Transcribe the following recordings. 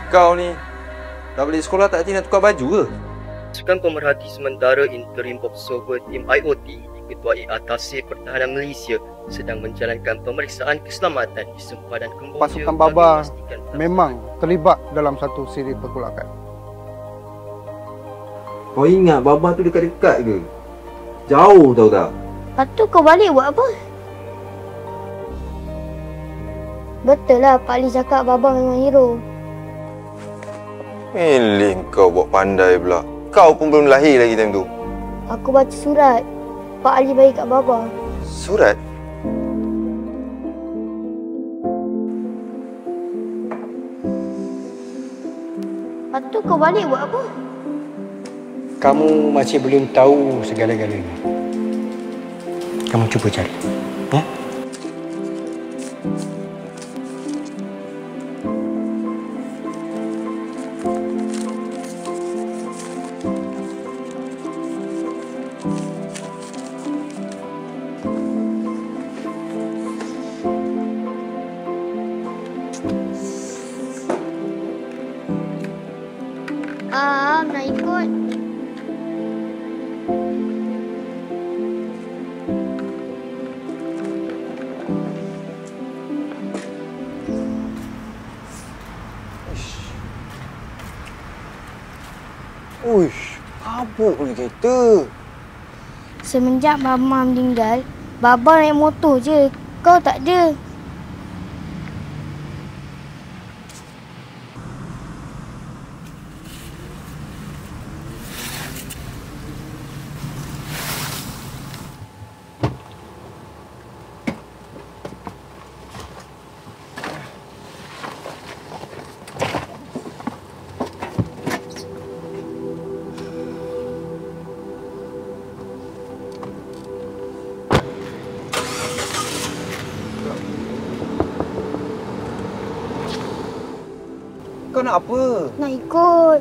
Kau ni dah balik sekolah tak nak tukar baju ke? Pasukan Pemerhati Sementara Interim Observer Tim IOT diketuai Atasir Pertahanan Malaysia sedang menjalankan pemeriksaan keselamatan di sempadan Kemboja. Pasukan Baba memang terlibat dalam satu siri pergolakan. Kau ingat Baba tu dekat-dekat ke? Jauh tahu tak? Lepas tu kau balik buat apa? Betul lah Pak Ali cakap Baba memang hero. Milih kau buat pandai pula. Kau pun belum lahir lagi time tu. Aku baca surat. Pak Ali bagi kat Baba. Surat? Lepas tu kau balik buat apa? Kamu masih belum tahu segala-galanya. Kamu cuba cari. Ya? Nak ikut. Uish, kabut ni kereta. Semenjak Mama meninggal, Baba naik motor je. Kau tak ada. Kau nak apa? Nak ikut.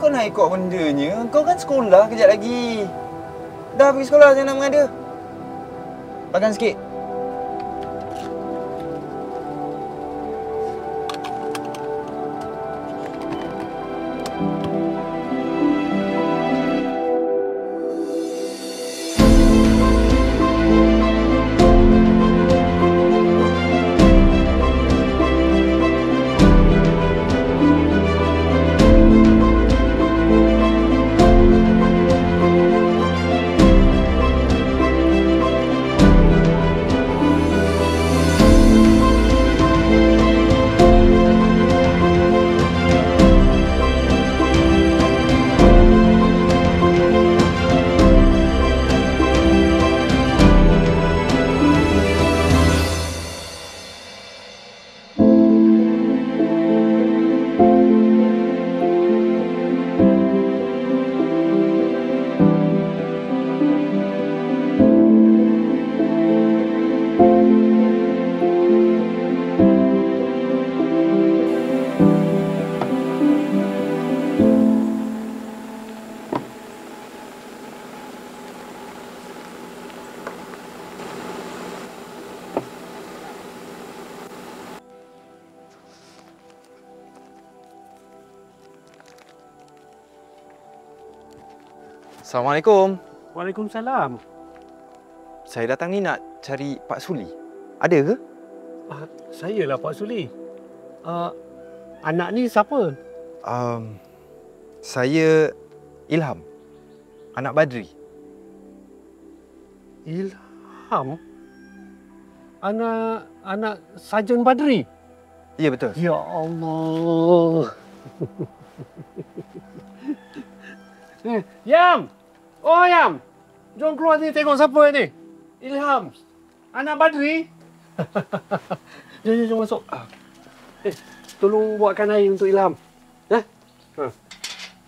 Kau nak ikut bendanya? Kau kan sekolah kejap lagi. Dah pergi sekolah, jangan nak mengada. Makan sikit. Assalamualaikum. Waalaikumsalam. Saya datang ni nak cari Pak Suli. Ada ke? Sayalah Pak Suli. Anak ni siapa? Saya Ilham. Anak Badri. Ilham? Anak Sarjan Badri? Ya, betul. Ya Allah. Yam! Oh, Yam! Jom keluar ni tengok siapa ni. Ilham. Anak Badri. Jom masuk. Tolong buatkan air untuk Ilham.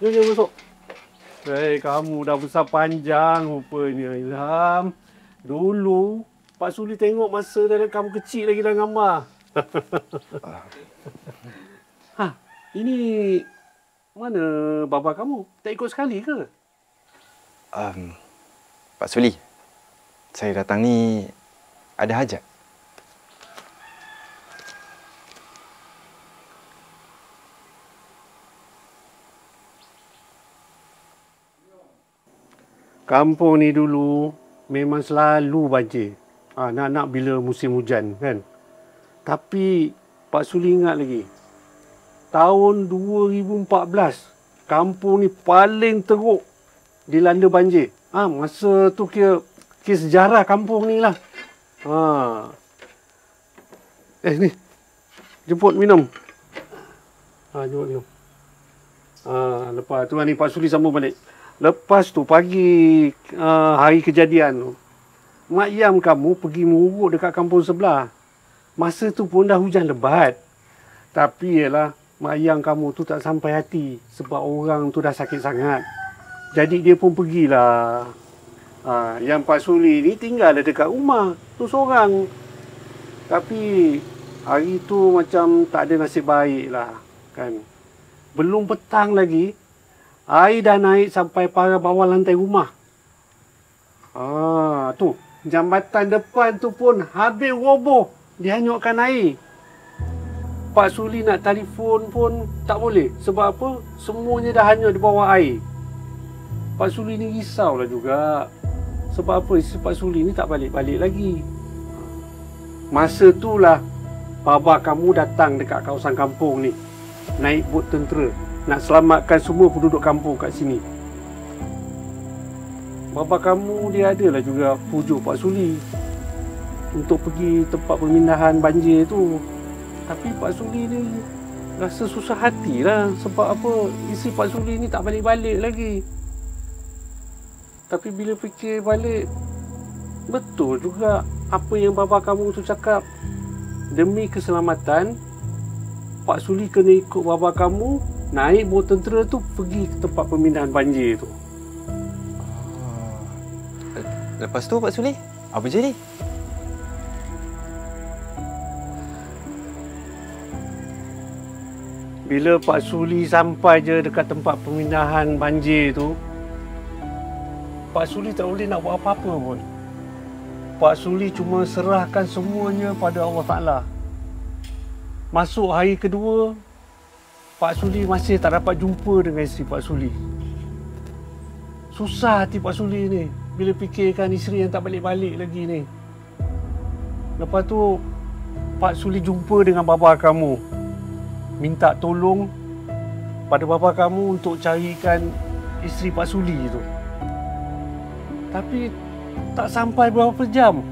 Jom masuk. Kamu dah besar panjang rupanya, Ilham. Dulu, Pak Suli tengok masa kamu kecil lagi dalam gambar. Ini mana bapa kamu? Tak ikut sekali ke? Pak Suli, saya datang ni ada hajat. kampung ni dulu memang selalu banjir. Nak-nak bila musim hujan kan. Tapi Pak Suli ingat lagi. Tahun 2014, kampung ni paling teruk dilanda banjir. Masa tu kira sejarah kampung ni lah. Ni. Jemput minum. Jemput minum. Lepas tu ni Pak Suli sambung balik. Lepas tu pagi hari kejadian tu, mak yam kamu pergi mengurut dekat kampung sebelah. Masa tu pun dah hujan lebat. Tapi yalah, mak yam kamu tu tak sampai hati sebab orang tu dah sakit sangat. Jadi dia pun pergilah. Yang Pak Suli ni tinggal dekat rumah tu seorang. Tapi hari tu macam tak ada nasib baik lah kan. Belum petang lagi, air dah naik sampai bawah lantai rumah. Tu, jambatan depan tu pun habis roboh, dihanyutkan air. Pak Suli nak telefon pun tak boleh. Sebab apa? Semuanya dah hanyut di bawah air. Pak Suli ni risaulah juga. Sebab apa? Isteri Pak Suli ni tak balik-balik lagi. Masa tu lah baba kamu datang dekat kawasan kampung ni, naik bot tentera nak selamatkan semua penduduk kampung kat sini. Bapa kamu dia adalah juga pujuk Pak Suli untuk pergi tempat pemindahan banjir tu. Tapi Pak Suli ni rasa susah hatilah sebab apa? Isteri Pak Suli ni tak balik-balik lagi. Tapi bila fikir balik, betul juga apa yang bapa kamu tu cakap. Demi keselamatan, Pak Suli kena ikut bapa kamu naik bot tentera tu pergi ke tempat pemindahan banjir tu. Lepas tu Pak Suli, apa jadi? Bila Pak Suli sampai je dekat tempat pemindahan banjir tu, Pak Suli tak boleh nak buat apa-apa pun. Pak Suli cuma serahkan semuanya pada Allah Ta'ala. Masuk hari kedua, Pak Suli masih tak dapat jumpa dengan isteri Pak Suli. Susah hati Pak Suli ni bila fikirkan isteri yang tak balik-balik lagi ni. Lepas tu, Pak Suli jumpa dengan bapa kamu. Minta tolong pada bapa kamu untuk carikan isteri Pak Suli tu. Tapi tak sampai berapa jam,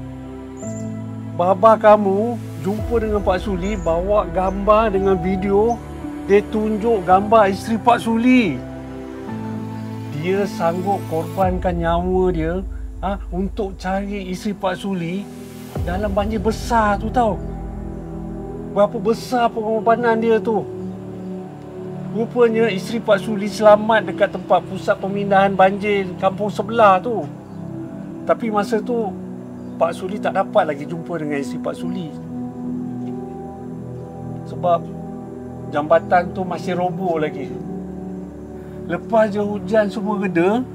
bapa kamu jumpa dengan Pak Suli, bawa gambar dengan video. Dia tunjuk gambar isteri Pak Suli. Dia sanggup korbankan nyawa dia untuk cari isteri Pak Suli dalam banjir besar tu tau. Berapa besar pengorbanan dia tu. Rupanya isteri Pak Suli selamat dekat tempat pusat pemindahan banjir kampung sebelah tu. Tapi masa tu Pak Suli tak dapat lagi jumpa dengan isteri Pak Suli. Sebab jambatan tu masih roboh lagi. Lepas je hujan semua reda,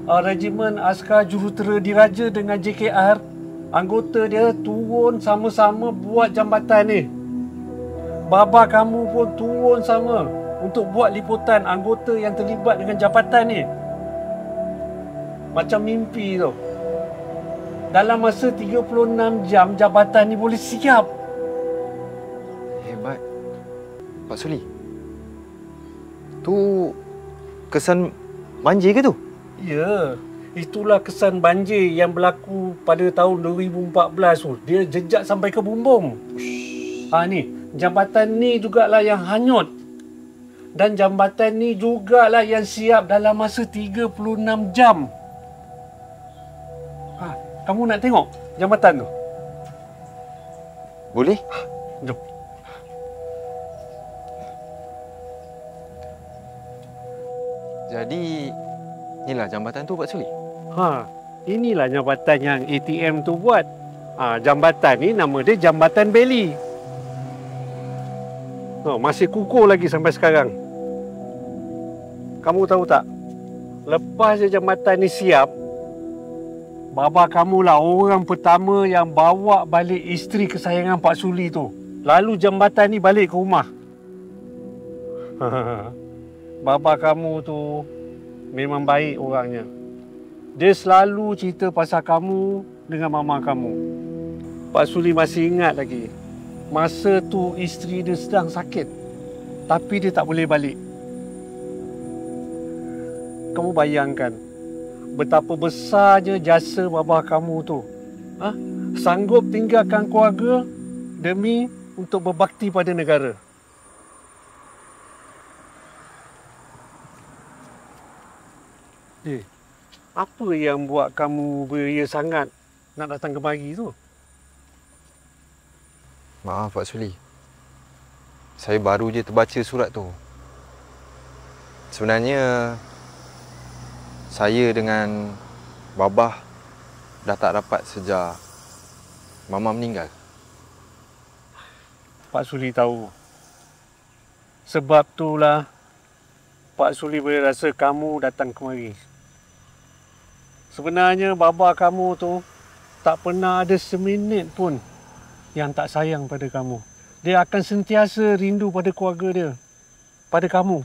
Regimen Askar Jurutera Diraja dengan JKR, anggota dia turun sama-sama buat jambatan ni. Baba kamu pun turun sama untuk buat liputan anggota yang terlibat dengan jambatan ni. Macam mimpi tu. Dalam masa 36 jam jabatan ni boleh siap. Hebat. Pak Suli. Tu kesan banjir ke tu? Ya. Itulah kesan banjir yang berlaku pada tahun 2014 tu. Dia jejak sampai ke bumbung. Ni, jambatan ni jugalah yang hanyut. Dan jambatan ni jugalah yang siap dalam masa 36 jam. Kamu nak tengok jambatan tu? Boleh? Jom. Jadi, inilah jambatan tu Pak Suli? Inilah jambatan yang ATM tu buat. Jambatan ni nama dia Jambatan Belly. Masih kukuh lagi sampai sekarang. Kamu tahu tak? Lepas je jambatan ni siap, baba kamulah orang pertama yang bawa balik isteri kesayangan Pak Suli tu. Lalu jambatan ni balik ke rumah. Baba kamu tu memang baik orangnya. Dia selalu cerita pasal kamu dengan mama kamu. Pak Suli masih ingat lagi. Masa tu isteri dia sedang sakit. Tapi dia tak boleh balik. Kamu bayangkan betapa besarnya jasa babah kamu tu. Sanggup tinggalkan keluarga demi untuk berbakti pada negara. Apa yang buat kamu beria sangat nak datang kemari tu? Maaf Pak Suli. Saya baru je terbaca surat tu. Sebenarnya saya dengan babah dah tak rapat sejak mama meninggal. Pak Suli tahu. Sebab itulah Pak Suli boleh rasa kamu datang kemari. Sebenarnya bapa kamu tu tak pernah ada seminit pun yang tak sayang pada kamu. Dia akan sentiasa rindu pada keluarga dia, pada kamu.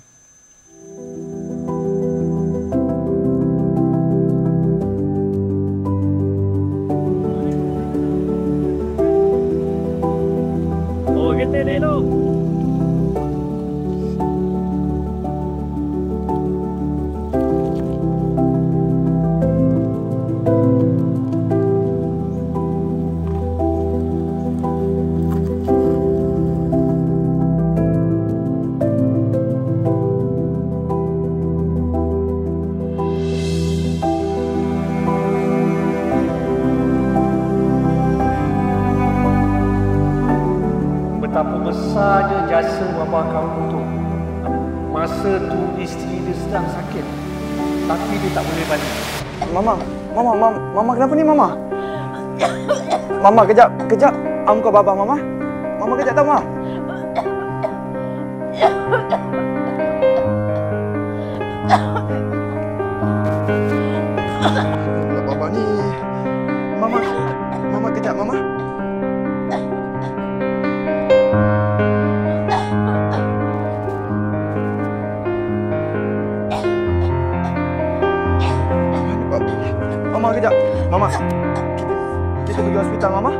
Oh, kita dulu. Betapa besarnya jasa bapa kamu tu. Masa tu isteri dia sedang sakit. Tapi dia tak boleh balik. Mama kenapa ni Mama? Mama kejap. Am kau babah Mama. Mama kejap tau Mama. Babah ni. Mama kejap Mama. Mama kejap. Mama. Kita pergi hospital Mama.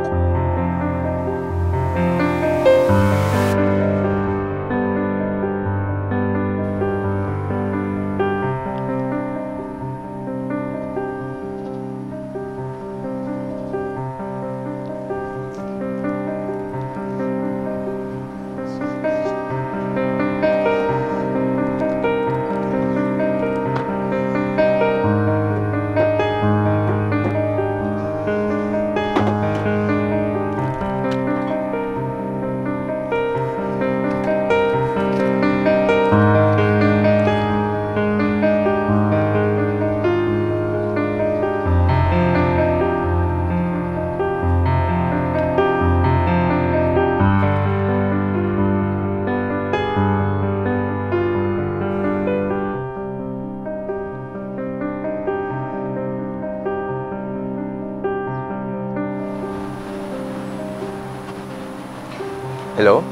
Hello?